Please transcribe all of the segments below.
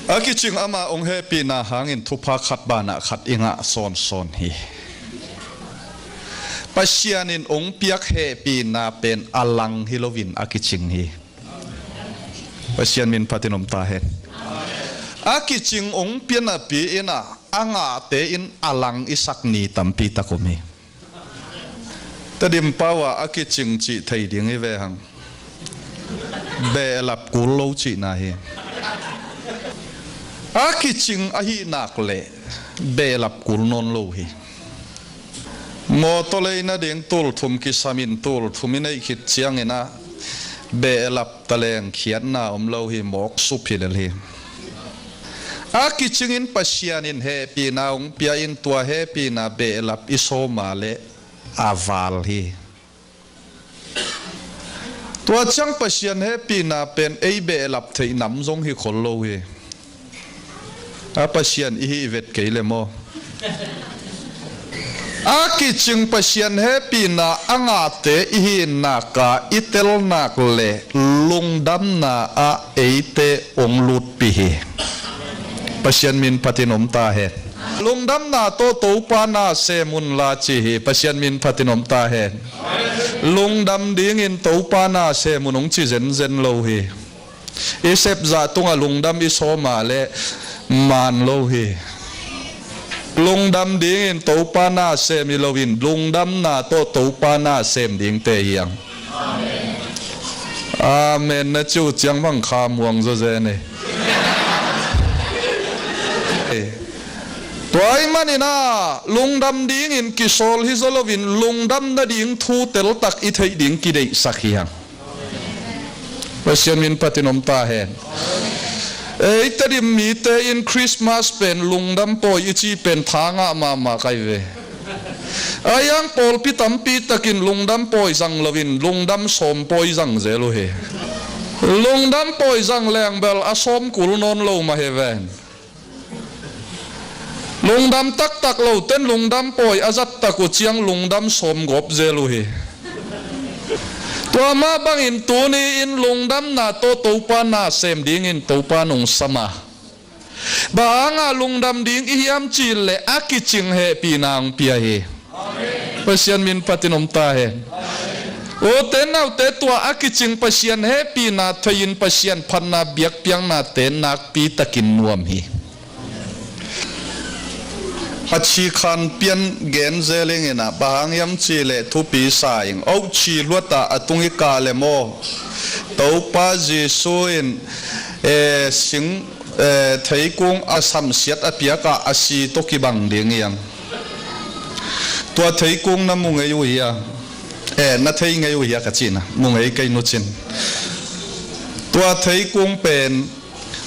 aki ching ama ong happy na hangin thupa khat bana khat inga son hi pasianin ong piak happy na pen alang hilovin aki ching hi pasian min patinom ta hen aki ching ong piana pi ina anga te in alang isak ni tampi takomi tadim pawa aki ching chi thai ding ve hang be lap kul lo chi na hi aki ching ahi nak le be lap kul non lo hi mo to le na ding tul thum ki samin tul thuminai khit chiang ena be lap taleng khian na lo hi mok su philel hi aki ching in pasianin happy na ong pia in tua happy na be lap iso male aval hi tua chang pasian happy na pen ei be lap thei nam zong hi khol lo hi a pasian hi vet keile mo aki ching pasian happy na anga te hi na ka itel nak le lungdam na a eite ong lut pi hi pasian min patinom ta he lungdam na to pa na semun la chi hi pasian min patinom ta he lungdam ding in to pa na semunong chi zen lo hi isep za tunga lungdam iso ma le man lo hi lungdam ding in to pa na sem ilovin lungdam na to pa na sem ding te yang amen na chu chiang bang kha muang zo ze ne toy manina lungdam ding in kisol hizolovin lungdam na ding thu tel tak i thei ding ki dei sakhiang pasian min patinom ta hen ei tadim mi te in Christmas pen lungdam poi ichi pen thanga ma kai ve ayang pol pitam pi takin lungdam poi jang lovin lungdam som poi jang zelo he lungdam poi jang leng bel asom kul non lo ma he ven lungdam tak lo ten lungdam poi azat taku chiang lungdam som gop zelo he tua ma bangin tuni in lungdam na to pa na sem ding in to pa nong sama banga lungdam ding ihiam chil le aki ching he pinang pia he pasian min patinom ta he o tenau te tua aki ching pasian he pina thain pasian phanna biak piang na ten nak pi takin nuam hi achi khan pian gen zeling ena bahang yam chi le thu pi saing au chi luata atungi ka le mo to pa jesu in sing thei kung asam siat apia ka asi to ki bang ding yang tua thei kung na mu ngai uya na thei ngai uya ka china mu ngai kai no chin tua thei kung pen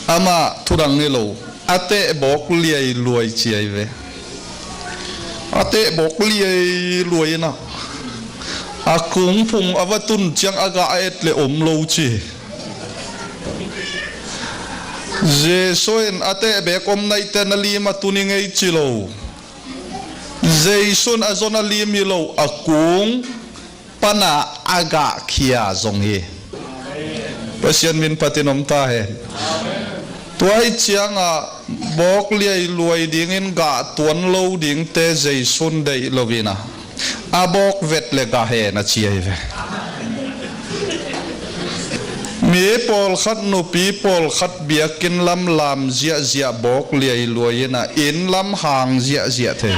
ama thurang ni lo ate bok liai luai chi ai ve ate bok liai luai na akung phung avatun chiang aga et le om lo chi jesoin ate be kom nai ten ali ma tuning ei chi lo jesun azona li mi lo akung pana aga khia zong he pasian min patinom ta he tuai chianga bok liai luai ding in ga tuan lo ding te jesun dei lovina abok vet le ga he na chiai ve mi pol khat no pi pol khat biakin lam zia bok liai luai na in lam hang zia the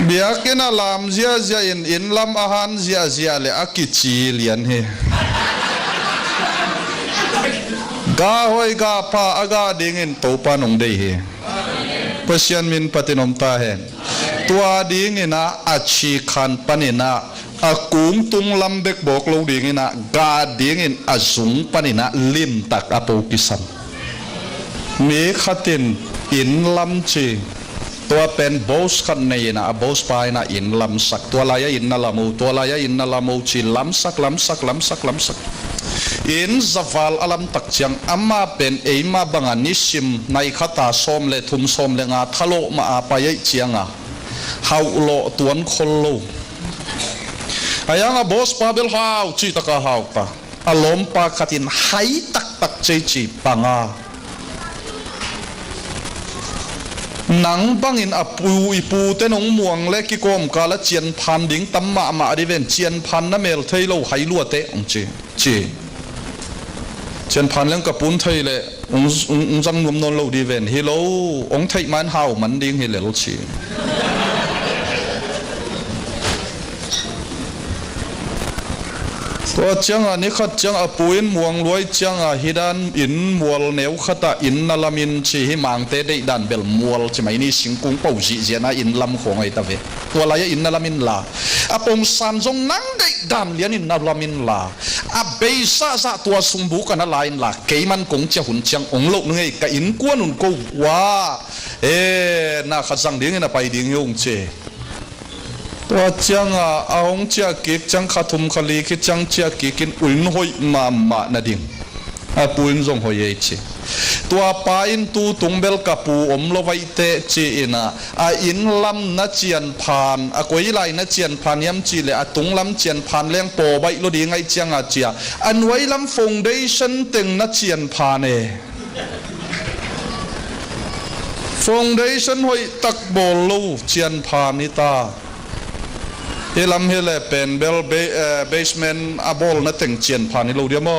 biakin lam zia in lam ahan zia le akichi lian he ga hoi ga pa aga ding in to pa nong dei he pasian min patinom ta he tua ding ina achi khan panina akung tung lambek bok lo ding ina ga ding in azung panina lim tak apo kisan mi khatin in lam chi tua pen bos khan nei na bos pa ina in lam sak tua laya in na lamu chi lam sak in zaval alam tak chiang amma pen eima banga nisim nai khata som le thum som le nga thalo ma apa ye chianga hau lo tuan khol lo ayanga bos pa bel hau chi taka hau ta อารมณ์ปากขัดินให้ตักตักใจจีปังอาหนังบังอินอปูอีปูเตนงม่วงเล็กกิโกมกาละเจียนพันดิ่งตั้มมาดิเวนเจียนพันน้ำเมลเทยโลไหลัวเตองเจเจียนพันเรื่องกับปุ้นเทยเลยจังนวมนนโลดิเวนฮิโลองเทยมันหาวมันดิ่งฮิเลลชีตัวจังอันนี้ขัดจังอปุยนม่วงรวยจังฮิดันอินมัวลเหนียวขัดอินนาลามินชีฮิมังเตได้ดันเบลมัวลใช่ไหมนี่สิงกุ้งเป่าจีเจนะอินลำของไอตาเวตัวอะไรอินนาลามินลาอปงสันจงนั่งได้ดันเลียนอินนาลามินลาเบซ่าซาตัวสมบูกันอะไรอินลาเกมันกงเจ้าหุ่นจังองโลกนึงไอ้กับอินกวนอุ่นกูว่าน่าขัดจังดิ้งน่ะไปดิ้งยงเจตัวจังเอาองเจ้ากิจจังขัดทุมขลีกิจังเจ้ากิจกินอุ่นหอยมานาดิ่งปูนจงหอยเจตัวปาอินตูตุงเบลกับปูอมโลไวเตเจนะอินลำนัดเจียนผ่านกวยไลนัดเจียนผ่านยำจีเลยตุงลำเจียนผ่านเลี้ยงโปใบโลดีไงจังเจียอันไว้ลำฟงเดชันตึงนัดเจียนผ่านฟงเดชันหอยตักโบลูเจียนผ่านนิตาเฮลัมเฮเลเป็นเบลเบสเมนต์บอลนัดตึงเจียนผ่านนิโลเดียม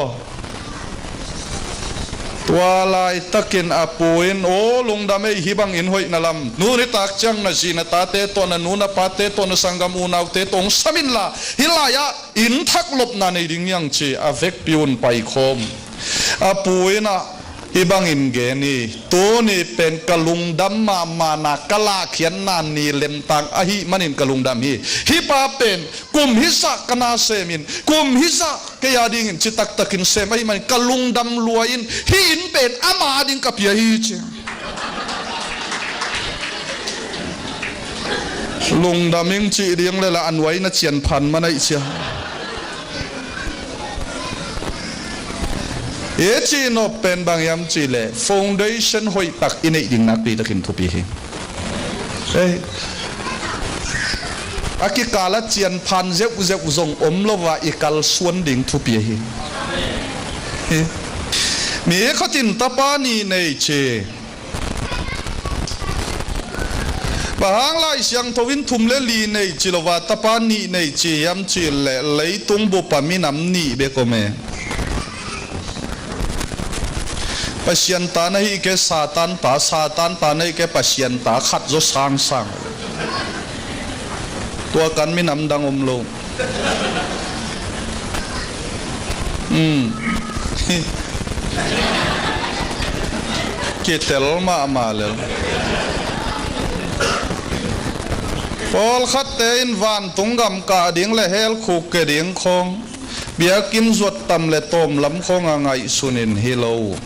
ตัวลายตะกินอปูอินโอลุงดำไม่ฮิบังอินหอยนั่นลำนู้นตักจังนะจีนตาเตตัวนั้นนู้นปาเตตัวนั้นสังกามูนาวเตตงสมินละฮิลายะอินทักลบนันในดิ่งยังจีอเวกปิวน์ไปคมอปูอินะฮิบังอินเกนี่ตัวนี้เป็นกะลุงดำมานักกะลาเขียนนานนี่เล่มตังอหิมันอินกะลุงดำฮิปาเป็นกุมฮิสักกนาเซมินกุมฮิสักเกียดิ่งจิตักตะกินเซมไอมันกะลุงดำลวยอินฮิอินเป็นอามาดิ่งกับยาฮิเจลุงดำยังจีเรียงเลยละอันไว้นะเจียนพันมาในเชียจีโนเป็นบางยามจีเล่ฟาวเดชั่นหอยตักอินเอดิ่งนักปีตะกินทุบีฮิอากิกาลเจียนพันเจ็บจงอมลวะอีกาลส่วนดิ่งทุบีฮิมีข้าตินตาปานีในเจบางหลายเสียงทวินทุมเลลีในจิลวะตาปานีในเจยามจีเล่เลยตุงบุปามินำนีเบโกเมpasien tanah ike satan tanah ike pasien ta khat jo sang tua kan mi nam dang lo kitel ma le pol khat te in van tungam ka ding le hel khuk ke ding khong bia kim zuat tam le tom lam khong angai sunin hello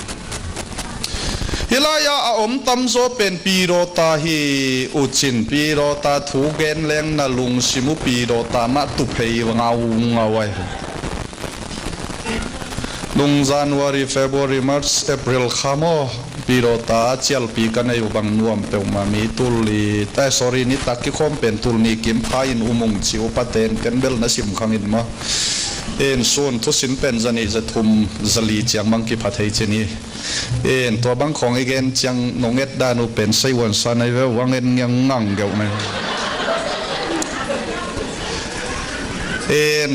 ฮิลายาอมตัมโซเป็นปีโรตาฮีอุจินปีโรตาถูเกนแรงนาลุงสิมุปีโรตามาตุเพยเงาไว้ลุงจันวารีเฟบรุรีมาร์ชเอพริลขามอปีโรตาเจียลปีกันในบังนวมเปวมามีตุลีแต่สอรีนิตักกิคอมเป็นตุลนีกิมพายินอุมงจิวปะเตนกันเบลนสิมขังอินมาส่วนทุสินเป็นจันีจะทุมจลีจังมังกิพัทเฮจินีตัวบังของอีกนจังนงเอ็ดดานุเป็นไซวันสันในเววังเอ็นยังงังเกี่ยวไหม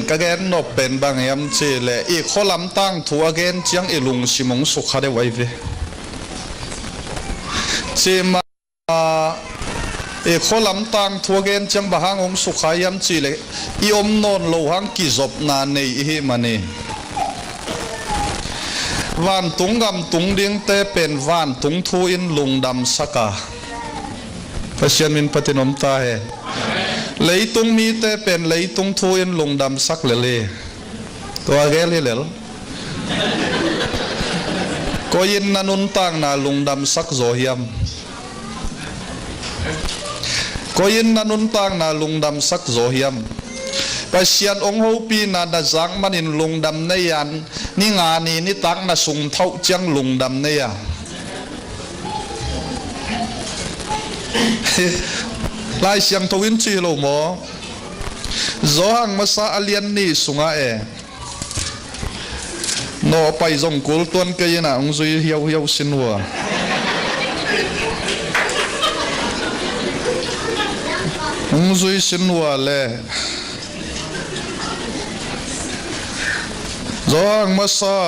กะเกนนบเป็นบางยามเจเลอีกข้อลำตั้งทัวเกนจังอีลุงสิมงสุขได้ไว้เวเจมาข้อลำตังทัวเกนจังบะฮังองสุขายามจีเลยอีอมนนโลหังกิจบนานในอีมันนี่วันตุงกำตุงดิ้งเตเป็นวันตุงทูอินลุงดำสักาพระเชียนมินปฏินมตาเฮเลยตุงมีเตเป็นเลยตุงทูอินลุงดำสักเลตัวแกเลยเหรอก็ยินนันุนตังนาลุงดำสักโซเฮียมก็ยินนันุนตังนาลุงดำสักโซเฮียมไปเชียนองค์หูปีนาดจังมันอินลุงดำในยันนี่งานนี่ตักนาสุงเท่าจังลุงดำในยันลายเสียงทวินจีโลโมจอหังมาซาอเลียนนี่สุงา โนไปจงกุลต้นก็ยังน่ะองซุยเหี่ยวสินวัวองซุยสินวัวเลยจางมาซา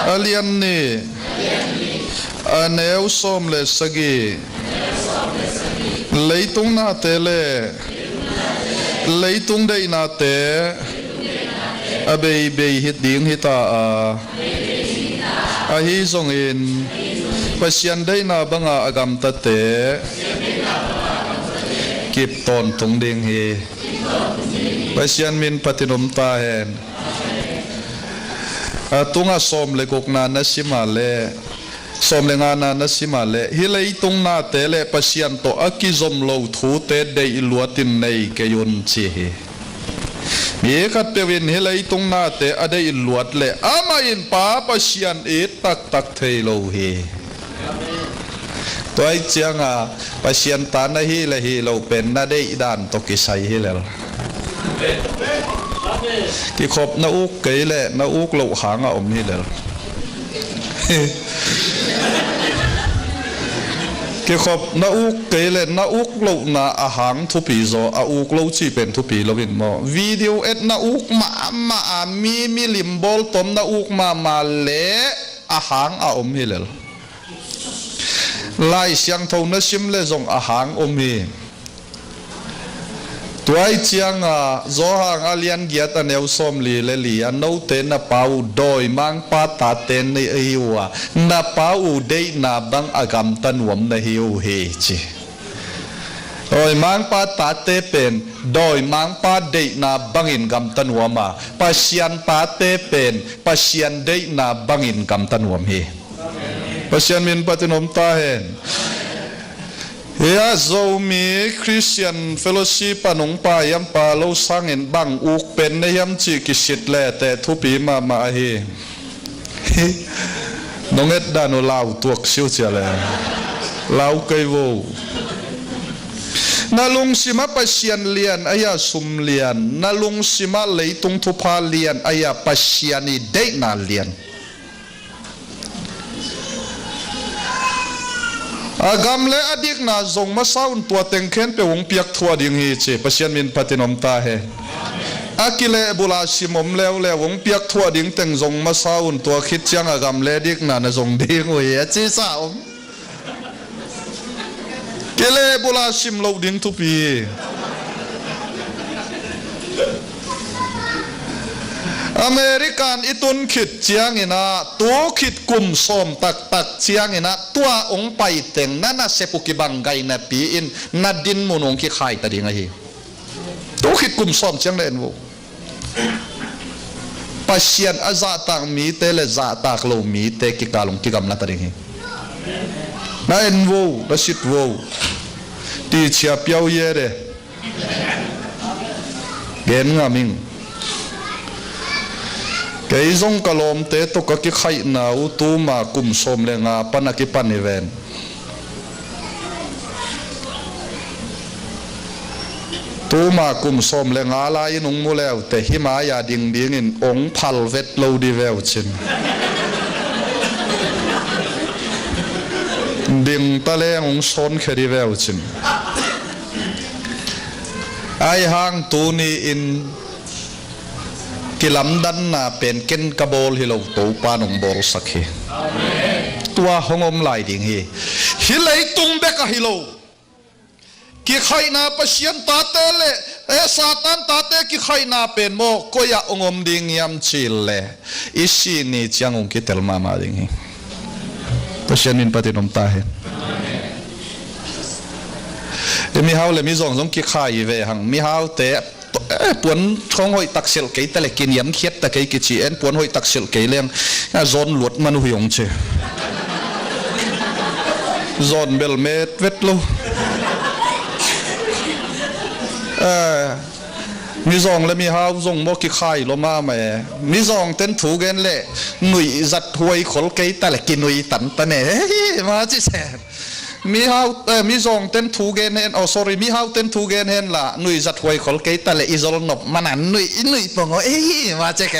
อาเลียนนี่อันเอวสมเลสกีเลยตุงนาเตเลเลยตุงได้นาเตอเบยเบยฮิตดิ้งฮิตาอาฮิซงอินปัศยันได้นาบังอาอากามตะเตกิบตอนตุงดิ้งฮีปัศยันมินปฏินมตาเห็นตุงอาสมเลกกนานาสิมาเลสมเลงานานาสิมาเลฮิเลยตุงนาเตเลปัศยันโตอากิจอมโลทูเตเดอิลวตินในเกยุนชีฮีมีขัดเปวินเฮลัยตรงนาเตอได้อินลวดเละอามาอินป้าปัศยันเอตักเทโลเฮตัวไอ้เจียงปัศยันตานะฮีละฮีเราเป็นนาได้ด่านตกิสัยฮีแล้วที่ขบนาอุกเกยเละนาอุกเราหางอมฮีแล้วเกี่ยวกับนาอุกเกลนาอุกโลนาอาหารทุปีโซอาอุกโลชีเป็นทุปีเราเป็นมอวิดีโอเอ็ดนาอุกมามีลิมบอลตมนาอุกมาเละอาหารอมฮิเลไล่เสียงทงนชิมเลจงอาหารอมฮิตัวไอ้เจียงโซหางอาเลียนเกียตันเอวสมลีเลลีอันโนเตนนาปาวดอยมังปาตาเตนในฮิวนาปาวเดนาบังอากามตันวมในฮิวเฮจิดอยมังปาตาเตเป็นดอยมังปาเดนาบังอินกามตันวมาปัศยันปาเตเป็นปัศยันเดนาบังอินกามตันวมเฮปัศยันมินปฏินมตาเห็นเฮียโซมีคริสเตียนเฟลโลชิปนงปายัมปาโลสังเห็นบังอุกเป็นในยัมจิกิสิตแลแต่ทุปีมาเฮน้องเอ็ดดานุลาวตัวชิวเจเลยลาวเกยโวนาลุงสิมาปัศยันเลียนอายาสุมเลียนนาลุงสิมาเลยตุงทุพาเลียนอายาปัศยันีเดนาเลียนอากามเลอดีกนาจงมาสาวน์ตัวเต็งเข็นไปวงเปียกทัวดิ่งฮีเจปัศยันมินปฏินมตาเฮอากิเลบุลาชิมมเลวงเปียกทัวดิ่งเต็งจงมาสาวน์ตัวคิดจังอากามเลดีกนาจงดิ่งเวียจีสาวกิเลบุลาชิมโลดิ่งทุปีอเมริกันอิตุนขิดเจียงอินะตัวขิดกุมสมตักเจียงอินะตัวองไปเต็งนั่นน่ะเสปุกิบังไกนะปีอินนัดดินมุนองคิขายตะดิงไงตัวขิดกุมสมเจียงเล่นวูปัศยันอาซาตังมีเตเลซาตักโลมีเตกิกาลงกิกำนัตตะดิงนั่นวูนั่นสิทวูตีเชียเปียวเย่เดเกณฑ์งามิงเกยจงกลมเตะตุกกิไข่หนาวตูมากุมสมเลงาปนักิปันิเวนตูมากุมสมเลงาลายนุงมูเลวแต่หิมายาดิ่งอินองพัลเวตโลดีเวลชินดิ่งตะเลงองซนเคดีเวลชินไอหางตูนีอินกิลำดันน่ะเป็นเกณฑ์กบอลฮิโลตัวปานองบอลสักฮีตัวหงอมไหลดิ่งฮีฮิเลยตุงเบกฮิโลกิไข่นาปัศยันตาเตเลซาตันตาเตกิไข่นาเป็นโมก็อยากองอมดิ่งยามชิลเลอิสินี่จังองกิเตลมาดิ่งฮีปัศยันมินปฏินมตาเฮมีฮาวเลมีจงกิไข่เวหังมีฮาวเตปวนท้องหอยตักเสลเกยแต่ละกินยำเคียดแต่เกยกิจีเอ็นปวนหอยตักเสลเกยเลี้ยงจอนหลวดมันหุยงเชจอนเบลเมดเวทโลมีซองและมีฮาวซงมอกิไข่ลมาแม่มีซองเต้นถูกกันเลยหนุ่ยจัดหวยขลเกยแต่ละกินหนุ่ยตันตะเน่มาจิแสบมีฮาวมีซองเต้นถูกเกนเห็นอ๋อ sorry มีฮาวเต้นถูกเกนเห็นละหนุ่ยจัดหวยขอลเกยแต่ละอิจลนบมันนั่นหนุ่ยปงเอ้ยมาเจ๊แก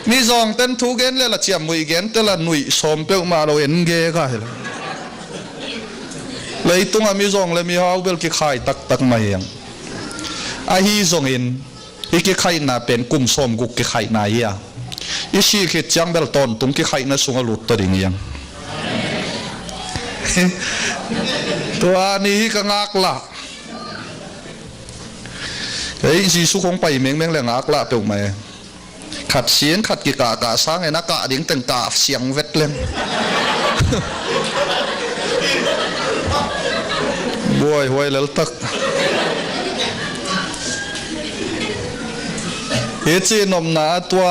มีซองเต้นทุกเอ็นเลยละเจียมมวยเกนแต่ละหนุ่ยสมเปียวมาเราเอ็นเกะกันเลยตุงอามีซองเลยมีฮาวเบลกิขายตักมาเองอาฮีซองอินอีกิขายน่าเป็นกุมสมกุกิขายน่าเฮียอีชีคิดจังเบลตอนตุงกิขายน่าสุงลุตตัวดิ่งยังตัวนี้ก็งักละเฮ้ยจีสุคงไปเมงเลยงักละเปียวไหมขัดเสียงขัดกิกากาสร้างไอ้นักกะดิ่งแต่งกาเสียงเวทเลยบวยหวยแล้วตักเอจีนมนาตัว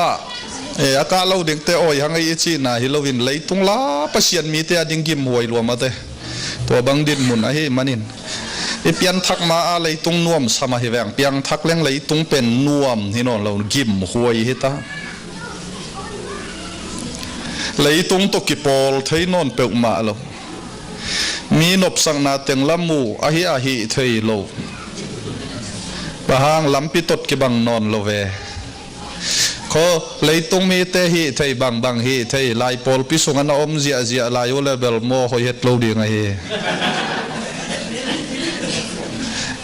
อากาศเราดิ่งเตออยหังไอจีน่ะฮิโลวินเลยตุงลาปะเสียนมีเตอดิ่งกิมหวยรวมมาเตตัวบังดินมุนไอมันินเปียนทักมาอะไรตุงนวมสมาหิแวงเปียงทักเลี้ยงเลยตุงเป็นนวมที่นอนเรากิมหวยฮิตาเลยตุงตกิปอลที่นอนเปิกมาเรามีนบสังนาเตียงละมูอาฮิเทยโลบะฮางลำปิตดกิบังนอนโลเวเขาเลยตุงมีเตหิเทยบังฮิเทยลายปอลปิสุงันอมเจียลายโอเลเบลโมหอยเฮตโลดีไง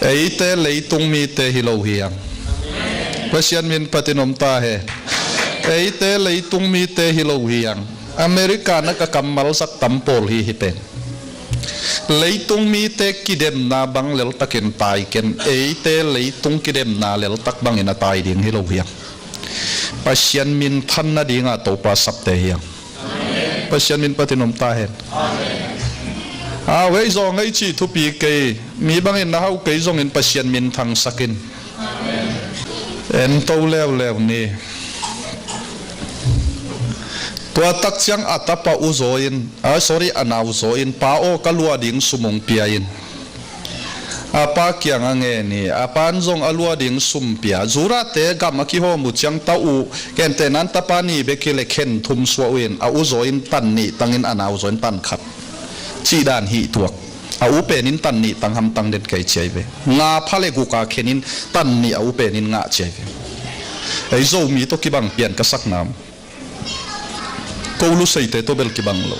ไอ้เตเลยตุงมีเตหิโลเฮียงพระเชียนมินปฏินมตาเฮไอ้เตเลยตุงมีเตหิโลเฮียงอเมริกานักกำมัลสักตัมโปลฮิเป็นเลยตุงมีเตกิเดมนาบังเลลตักเนตายเกนไอ้เตเลยตุงกิเดมนาเลลตักบังอินาตายดิ่งฮิโลเฮียงพระเชียนมินทันนาดิ่งอ่ะตัวปัสสับเตเฮียงพระเชียนมินปฏินมตาเฮเว้ยจงไอ้ชีทุปีเกยมีบางอินนะเขาเกยจงอินปัศยันมินทางสักินเอ็นโตแล้วนี่ตัวตักจังอัตปะอุโซอินsorry อนาอุโซอินป้าโอกลัวดิ่งสุมงเปียอินป้าเกียงเงี้ยนี่ป้าจงอลัวดิ่งสุมเปียจูระเตะกับมาคิโฮมุจังตาอูแกนเตนันตาปานีเบกิเลเข็นทุมสวอินอุโซอินตันนี่ตังอินอนาอุโซอินตันขัดจีดานหีตัวอุเปนินตันนี่ตังหำตังเด็ดไก่เฉยเวงาพะเลกุกาเขนินตันนี่อุเปนินงาเฉยเวไอ้โจมีตัวกิบังเปลี่ยนกษักน้ำกูรู้สึกแต่ตัวเบลกิบังโล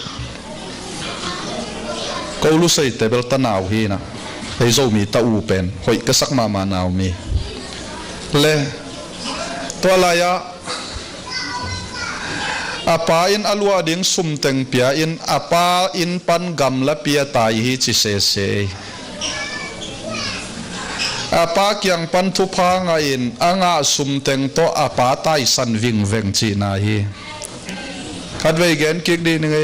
กูรู้สึกแต่เบลตะนาวฮีนะไอ้โจมีตาอุเปนหอยกษักมานาวมีเล่ตัวอะไรอะอาปาอินอลัวดิ่งสุมเต็งเปียอินอาปาอินปันกำละเปียตายฮิจิเสอาปาเกียงปันทุพางอินอ่างาสุมเต็งโตอาปาตายสันวิ่งเวงจีนาฮีขัดไว้แกนกิกดีนึงไง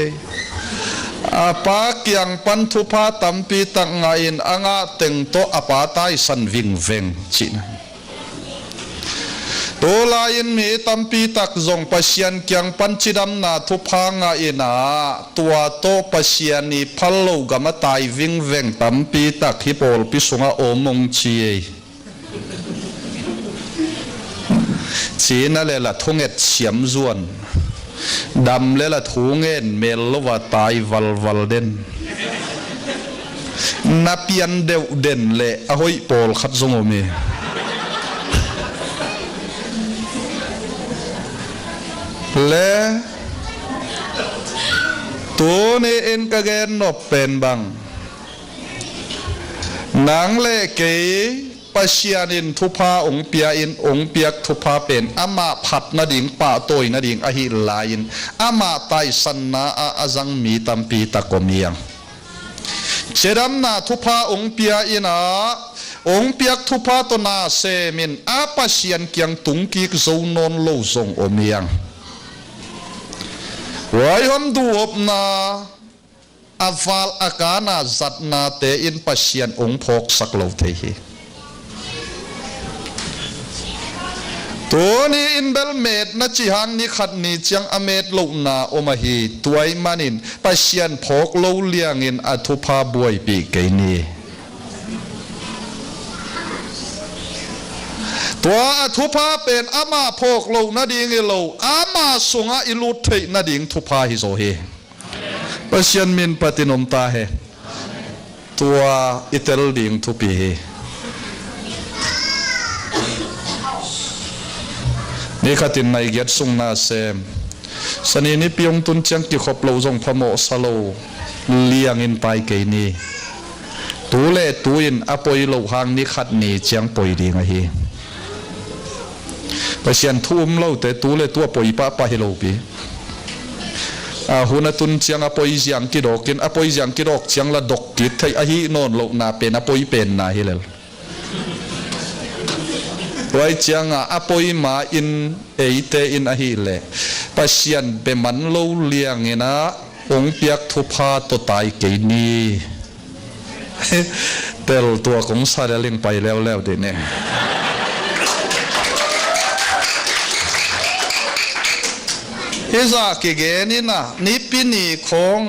อาปาเกียงปันทุพาตัมปีตังอินอ่างาเต็งโตอาปาตายสันวิ่งเวงจีนาตัวลายินมีตัมปีตักจงปัศยันเกียงปัญจิดำนาทุพังอินาตัวโตปัศยันนี่พัลโลกามตายวิ่งเวงตัมปีตักฮิปโอลปิสุงาโอมงชีนั่นเลยละทุ่งเอ็ดเฉียมจวนดำเลยละทุ่งเอ็ดเมลว่าตายวัลเด่นนับยันเดวเด่นเลยอหอยโปลขัดจงโอมีและตัวนี้เอ็นกระเกนนบเป็นบังนางเล่เกยปัศยานินทุพาองเปียอินองเปียกทุพาเป็นอามาผัดนาดิ่งป่าโตยนาดิ่งอหิลายินอามาไตสันนาอาจังมีตัมปีตะกมียังเจดัมนาทุพาองเปียอินาองเปียกทุพาตนาเซมินอาปัศยันเกียงตุงกิกโซนนโลซงอมียังไว้หอมดูอบนาอาฟาลอากานาจัดนาเตอินปัศยันองพกสักโลเทฮีตัวนี้อินเบลเมดนัจิฮันนิขัดนิจังอเมดโลนาโอมาฮีตัวไอมันินปัศยันพกโลเลียงอินอัตุภาบวยปีเกนีตัวทุพาเป็นอามาพกโลนาดิ่งโลอามาสุงาอิลุเทนาดิ่งทุพาฮิโซเฮปัศยันมินปฏินมตาเฮตัวอิเตลดิ่งทุปีเฮน นี่ขัดินในเกียรติสุงนาเซมสนีนี่พิยงตุนเชียงกิขบโลจงพโมสโลเลียงอินไปเกนี่ตูเล่ตูอินอปอยโลหางนี่ขัดนี่เชียงปอยดีไงฮีไปเชียนทุ่มเล่าแต่ตูเล่ตัวปอยป้าไปโลปีหุ่นตุนเชียงอปอยเชียงกิดอกกินอปอยเชียงกิดอกเชียงละดกกิดไทยอหิโนนโลนาเป็นอปอยเป็นนาฮิเลลไว้เชียงอปอยมาอินเอเตอินอหิเลไปเชียนเป็นมันโลเลียงเงนะองเปียกทุพาตัวตายเกนี่เตลตัวของซาเดลิงไปแล้วเดี๋ยวนี้ฮิซาเกเกนี่นะนี่ปีนี้ของ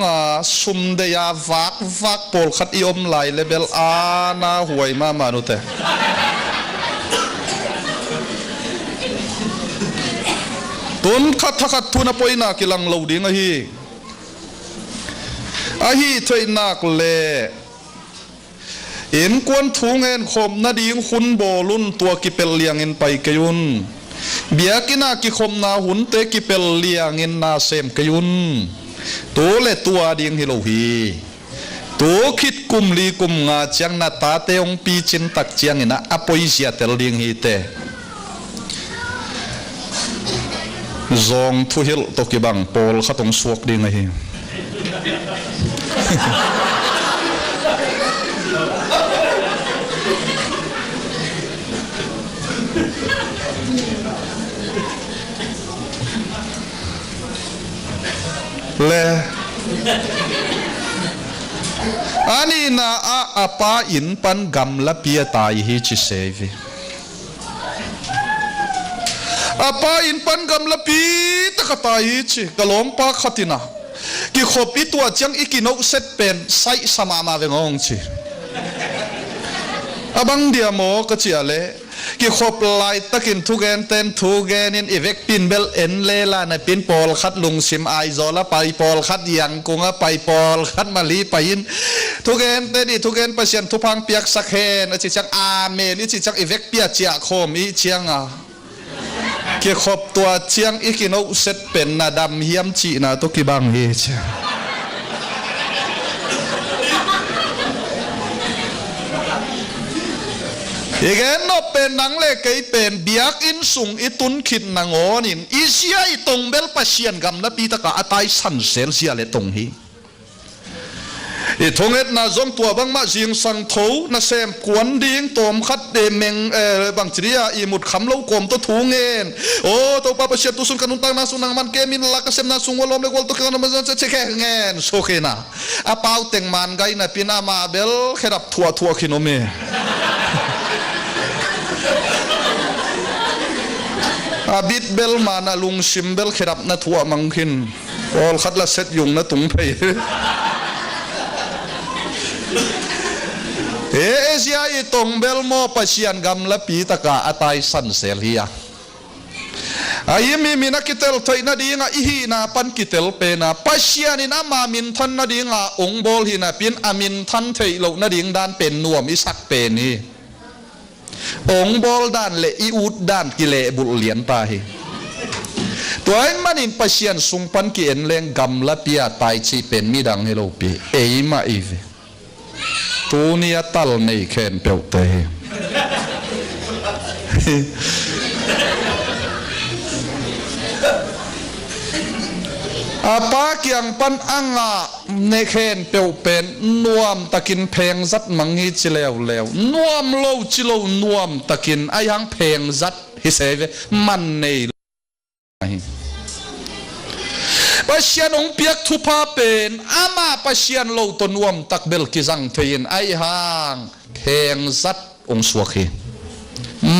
สุมเดียวักโปลขัดยมไหลเลเบลอาณาหวยมานุเตตุนขัดทักทุนปอยนักลังเหลาดิ้งอาฮีถอยนักเล่เอ็นกวนทุงเอ็นคมนาดิ้งหุ่นโบลุนตัวกิเปลเลียงเอ็นไปกยุนเบียกินากิคมนาหุ่นเตกิเปลเลียงเอ็นนาเซมกยุนตัวเล่ตัวดิ้งฮิโลฮีตัวคิดกุมลีกุมงาเจียงนาตาเตองปีจินตักเจียงเอ็นอปอยเสียเตลดิ้งฮีเตจงทุหิลตกิบังโปลขัดตรงสวกดิ้งฮีเล่อันนี้น่าอาป้าอินปันกำละเปียตายฮิจิเซวีอาป้าอินปันกำละปีตะกตายฮิจิกะลงป้าขัดินะกิขบอีตัวจังอีกินเอาเสร็จเป็นไซสมามาเวงองจิอาบังเดียโมก็เจียเล่กิขบไล่ตะกินทุกแกนเต้นทุกแกนินอีเวกปินเบลเอ็นเลล่าในปินปอลขัดลุงซิมไอโซละไปปอลขัดยังกุงไปปอลขัดมาลีไปยินทุกแกนเต้นอีทุกแกนประเชียนทุพังเปียกสักเฮนอจิจังอาเมนอจิจังอีเวกเปียเจียโคมอีเชียงกิขบตัวเชียงอีกินเอาเสร็จเป็นนาดำเฮียมจีนาตุกิบังเฮเชอีกแค่นบเป็นนังเล็กไอเป็นเบียกอินสุงอิตุนขิดนังโอนินอีเสียอีตรงเบลปัเชียนกำนับปีตะกะอัตายสันเซลเซียเลตรงฮีอีทงเอ็ดน่าจงตัวบังมาจิงสังทูน่าเซมกวนดิ้งตอมขัดเดเมงบังจีรียอีมุดคำเล่ากลมตัวทูเงินโอ้ตัวปาปเชียตุสุนกันุตังนาสุนังมันเกมินลักเซมนาสุงวลอมเลกวลตัวกันมันจะเช็คเงินโซเคนะอาเปาเต็งมันไกน่ะปีนามาเบลแค่ดับทัวขินอเมอาบิดเบลมานะลุงชิมเบลขรับนะทัวมังคินโอลขัดละเซตยุงนะตุงไปเอเชียอีตงเบลโมปัเชียนกำละปีตะกะอัตายสันเซลเฮียไอ้มีนักกิเตลถอยนาดีงาอีฮีนาปันกิเตลเปนะปัเชียนินามามินทันนาดีงาองบอลฮีนาเป็นอามินทันเทยโลนาดีงดานเป็นนวมอิสักเปนี่องบอลด้านเลอีอูดด้านกิเลบุลเลียนตาฮีตัวเองมันอินปัเชียนสุงปันกิเอ็นเลงกำละปียตายชีเป็นมิดังเฮโลปีเอมาอีเวตัวนี้ตัลไม่แข็งเปล่าเตะอาปาเกียงปันอ่างในแข็งเปล่าเป็นนวมตะกินเพลงจัดมังฮิจิเลวนวมโลจิโลนวมตะกินไอ้ยังเพลงจัดฮิเซเวมันในปัจเจียนองเปียกทุพาเป็นอามาปัจเจียนโลตนวมตักเบลกิจังเทียนไอหางเพลงจัดองสวกี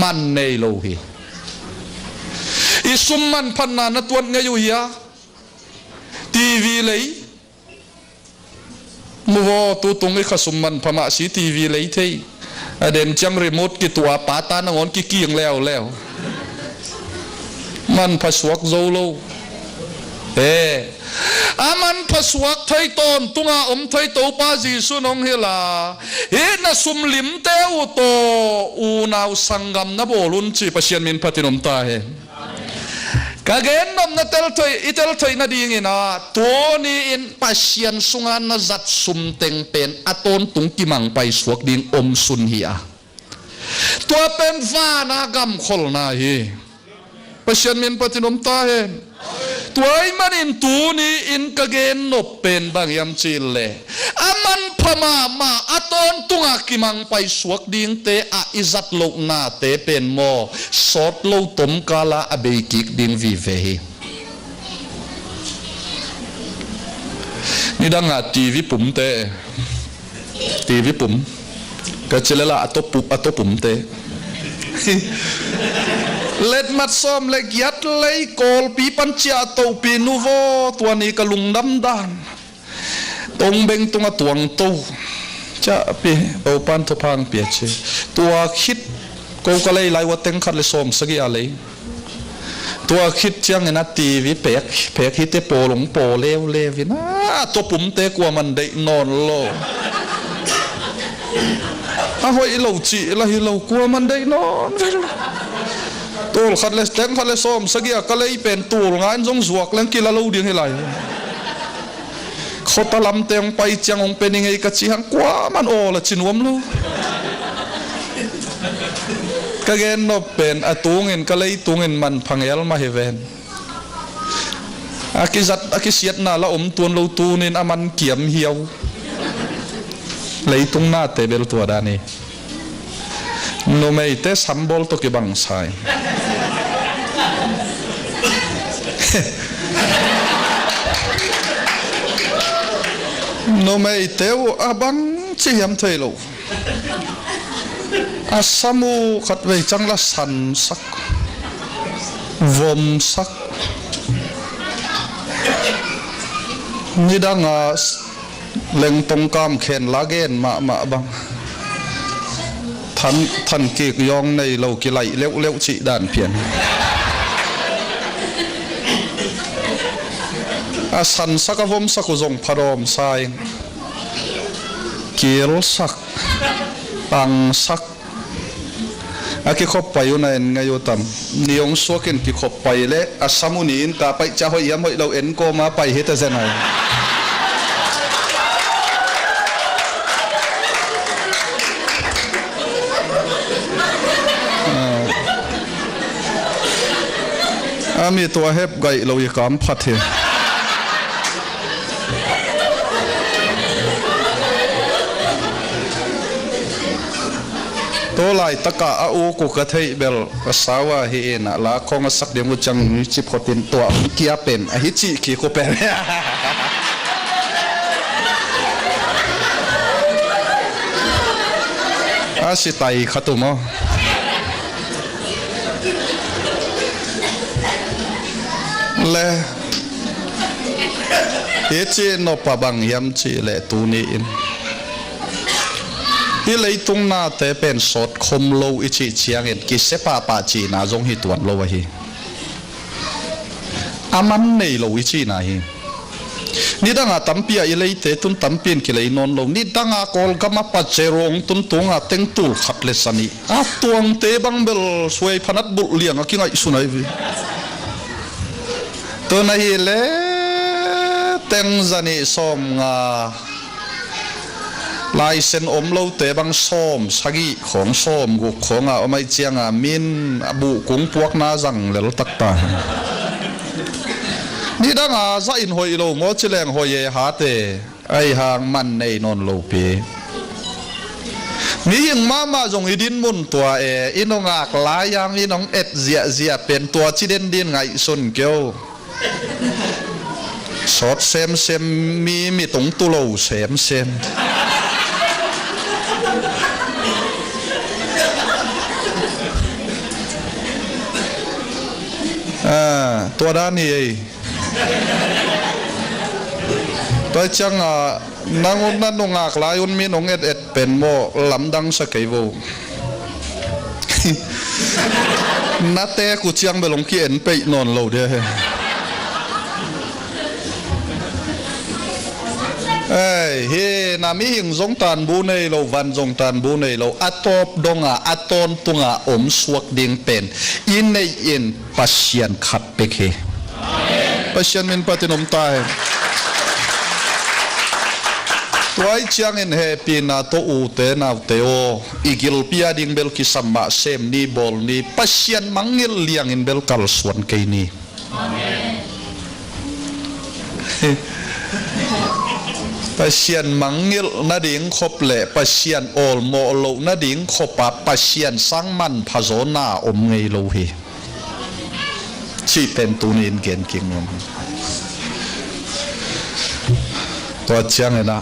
มันในโลฮีอิสุมมันพันนานตัวเงยอยู่ยาทีวีเลยมัวตัวตรงไอ้ขสุมมันพม่าสีทีวีเลยที่เด่นจังรีโมทกิตัวปาตานงอนกิเกียงแล้วมันผสวกโซโลอามันผสวกไทยตอนตุงอาอมไทยโตปาจีสุนองเฮลาเฮน่ะสุมลิมเตวโตอูนาวสังกัมนะโบลุนจีปเชียนมินพัตินมตาเฮ kagain nom na tel thoi na ding ina to ni in pasien sungan na zat sumteng pen aton tung timang pai suak ding sun hiya to pen va na gam khol na hi pasien min patinom ta hen tuai manin tu ni in kagain no pen bang yam chile aman phama ma aton tunga kimang pai suak ding te a izat lo na te pen mo sot lo tom kala abekik ding vi ve hi ni danga tv pum te tv pum ka chilela atopum te let mat som le yat le kol pi pan chia to pi nuvo tua ni kalung dam dan tong beng tunga tuang to cha pi o pan to phang pi che tua khit ko ka le lai wa teng khat le som sagi a le tua khit chiang na tv pek hi te polong po lew levina to pum te kwa man dei non lo a hoi lo chi la hi lo kwa man dei non tul khat le teng khat le som sagi a ka le pen tul ngan jong zuak leng ki la lo ding hi lai khota lam teng pai chang ong pening ei ka chi hang kwa man o la chinuam lo ka gen no pen atungin ka lei tungin man phangel ma heven akisiat na la tuan lo tunin aman kiam hiau lei tung na te bel tua dani no mei te sambol to ki bang sai no mei teu abang chi yam thei lo asamu khat vei chang la san sak vom sak nidanga leng tong kam khen lagen ma bang than ki yong nei lo ki lai leu chi dan pian asan sak vom sak zong pharom sai kil sak pang sak aki khop payu na en ngayo tam niong soken ki khop pai le asamuni in ta pai cha hoi yam hoi lo en ko ma pai heta zanai ami to hep gai lo yi kam phat he to lai taka a u ku ka thei bel asawa hi na la khong sak demu chang ni chip khotin to kia pen a hi chi ki ko pen a si tai khatumo le ye chi no pa bang yam chi le tu ni in hi lei tung na te pen sot khom lo I chi chiang en ki se pa chi na jong hi tuan lo hi aman nei lo I chi na hi ni danga tampia I lei te tun tampin ki lei non lo ni danga kol gama pa cherong tun tunga teng tul khat le sani a tuang te bang bel suai phanat bul liang a ki ngai sunai vi to na hi le teng zani som nga lai sen lo te bang som sagi khong som gu khonga omai chianga min abu kung puak na jang lel takta ni danga za in hoi lo ngo chileng hoye ha te ai hang man nei non lo pe mi hing mama jong idin mun tua inongak layang inong et zia pen tua chiden din ngai sun kyo sot sem mi tung tu lo sem tua da ni toi chang nangun na nongak layun mi nong et pen mo lamdang sa kaivo na te ku chiang belong ki en pe non lo de เฮ้นามีหิงจงตันบูในเราวันจงตันบูในเราอัตบดงอัตอนตุงอมสวกดิ่งเป็นอินในอินปัสยันขัดเปกเฮปัสยันมินปฏินมตายตัวไอ้เชียงอินเฮปีนาโตอูเตนาเตโออีกิลพิอาดิงเบลกิสัมบะเซมนีบอลนีปัสยันมังเงลเลียงอินเบลกัลสวนเกนีปัสยันมังเงลนาดิ่งขบเละปัสยันโอลโมโลนาดิ่งขบปะปัสยันสังมันพะโซนาอมเงยโลเฮชีเป็นตูนินเกนกิงมันตัวเชียงนะ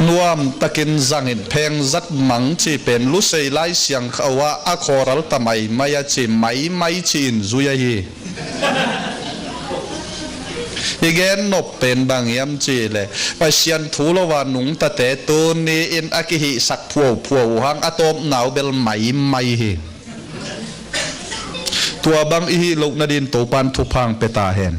นวมตะกินจังอินเพงจัดมังชีเป็นลุเซไลเสียงเขาว่าอคอรัลตะไมมายาชีไม่ชีนจุยฮีอีเกนนบเป็นบางยามจีเลยปัสยันทูลวานุงตะเตตูนีอินอากิหิสักพัวหังอะตอมหนาวเบลไม่ฮีตัวบางอีโลกนาดินโตปันทุพังเปตาเห็น